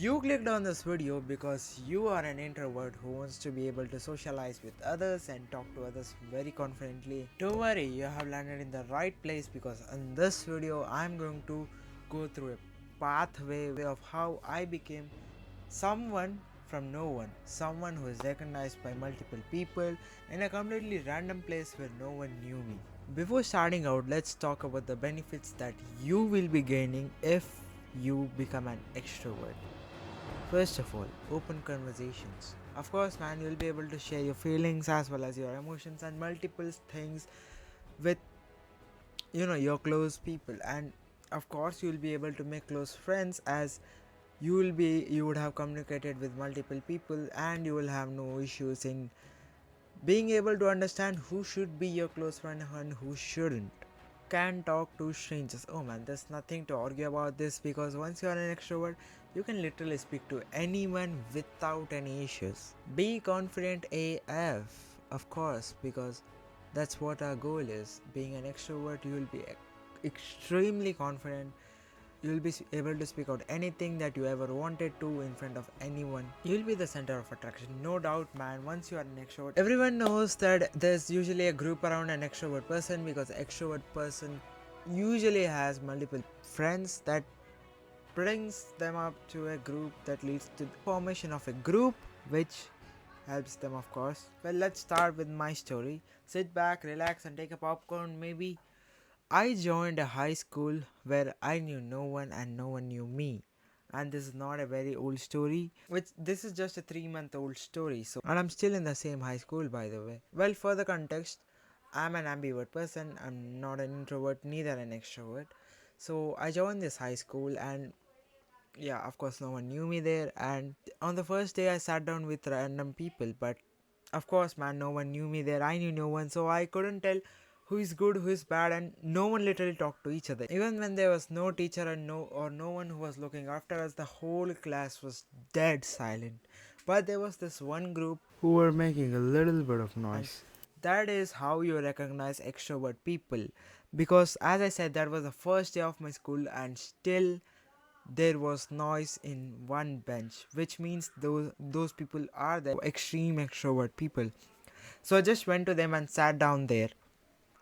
You clicked on this video because you are an introvert who wants to be able to socialize with others and talk to others very confidently. Don't worry, you have landed in the right place because in this video I'm going to go through a pathway of how I became someone from no one, someone who is recognized by multiple people in a completely random place where no one knew me. Before starting out, let's talk about the benefits that you will be gaining if you become an extrovert. First of all, open conversations. Of course, man, you'll be able to share your feelings as well as your emotions and multiple things with your close people, and of course you'll be able to make close friends as you would have communicated with multiple people and you will have no issues in being able to understand who should be your close friend and who shouldn't. Can talk to strangers. Oh man, there's nothing to argue about this because once you are an extrovert, you can literally speak to anyone without any issues. Be confident AF, of course, because that's what our goal is. Being an extrovert, you will be extremely confident. You'll be able to speak out anything that you ever wanted to in front of anyone. You'll be the center of attraction, no doubt, man. Once you are an extrovert, everyone knows that there's usually a group around an extrovert person because extrovert person usually has multiple friends that brings them up to a group that leads to the formation of a group, which helps them, of course. Well, let's start with my story. Sit back, relax, and take a popcorn. Maybe I joined a high school where I knew no one and no one knew me. And this is not a very old story, which this is just a 3-month old story. So, and I'm still in the same high school, by the way. Well, for the context, I'm an ambivert person. I'm not an introvert, neither an extrovert. So I joined this high school, and yeah, of course, no one knew me there. And on the first day, I sat down with random people, but of course, man, no one knew me there. I knew no one, so I couldn't tell who is good, who is bad, and no one literally talked to each other. Even when there was no teacher and no one who was looking after us, the whole class was dead silent. But there was this one group who were making a little bit of noise. That is how you recognize extrovert people. Because as I said, that was the first day of my school, and still there was noise in one bench, which means those people are the extreme extrovert people. So I just went to them and sat down there,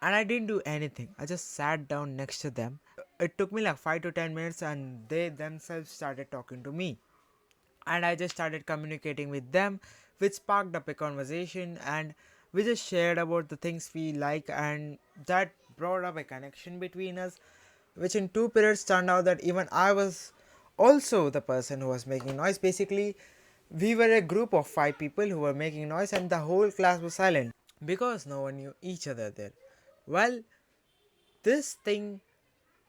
and I didn't do anything. I just sat down next to them. It took me like 5 to 10 minutes, and they themselves started talking to me, and I just started communicating with them, which sparked up a conversation, and we just shared about the things we like, and that brought up a connection between us, which in 2 periods turned out that even I was also the person who was making noise. Basically, we were a group of 5 people who were making noise, and the whole class was silent because no one knew each other there. Well, this thing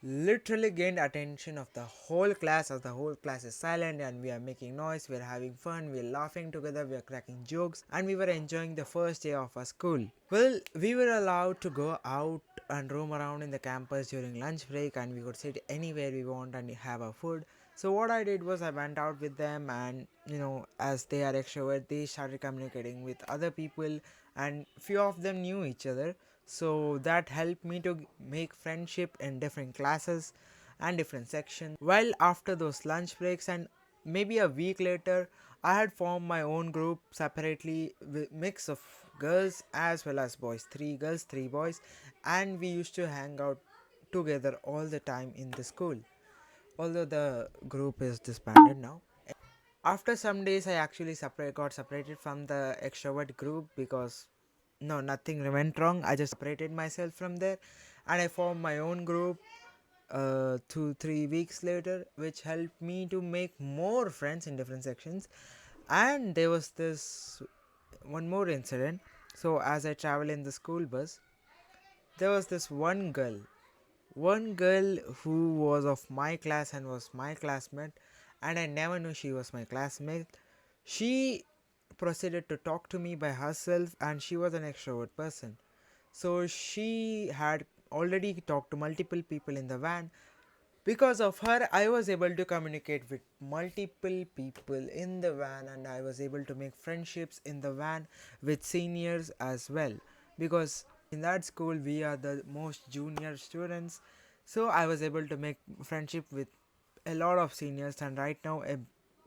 literally gained attention of the whole class, as the whole class is silent and we are making noise, we are having fun, we are laughing together, we are cracking jokes, and we were enjoying the first day of our school. Well, we were allowed to go out and roam around in the campus during lunch break, and we could sit anywhere we want and have our food. So what I did was I went out with them, and as they are extrovert, they started communicating with other people, and few of them knew each other. So that helped me to make friendship in different classes and different sections. Well, after those lunch breaks and maybe a week later, I had formed my own group separately with mix of girls as well as boys, 3 girls, 3 boys, and we used to hang out together all the time in the school, although the group is disbanded now. After some days, I actually got separated from the extrovert group because no, nothing went wrong. I just separated myself from there, and I formed my own group 2-3 weeks later, which helped me to make more friends in different sections. And there was this one more incident. So as I travel in the school bus, there was this one girl who was of my class and was my classmate, and I never knew she was my classmate. She proceeded to talk to me by herself, and she was an extrovert person. So she had already talked to multiple people in the van. Because of her, I was able to communicate with multiple people in the van, and I was able to make friendships in the van with seniors as well. Because in that school, we are the most junior students, so I was able to make friendship with a lot of seniors, and right now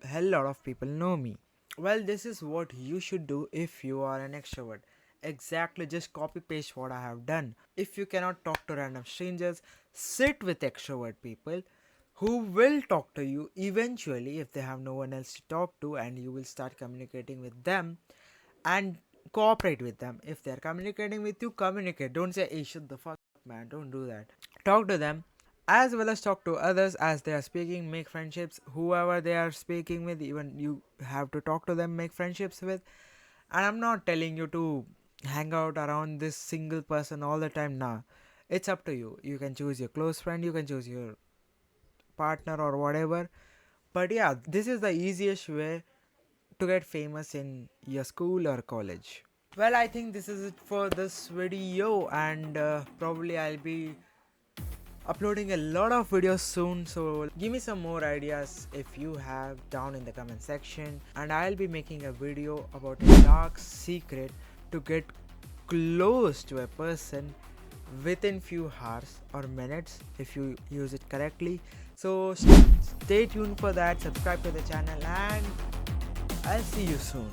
hell lot of people know me. Well, this is what you should do if you are an extrovert. Exactly, just copy paste what I have done. If you cannot talk to random strangers, sit with extrovert people who will talk to you eventually if they have no one else to talk to, and you will start communicating with them and cooperate with them. If they're communicating with you, communicate. Don't say, hey, shut the fuck up, man. Don't do that. Talk to them as well as talk to others as they are speaking. Make friendships, whoever they are speaking with, even you have to talk to them, make friendships with. And I'm not telling you to hang out around this single person all the time. Nah, it's up to you. You can choose your close friend, you can choose your partner or whatever. But yeah, this is the easiest way to get famous in your school or college. Well, I think this is it for this video, and probably I'll be uploading a lot of videos soon, so give me some more ideas if you have down in the comment section, and I'll be making a video about a dark secret to get close to a person within few hours or minutes if you use it correctly. So stay tuned for that, subscribe to the channel, and I'll see you soon.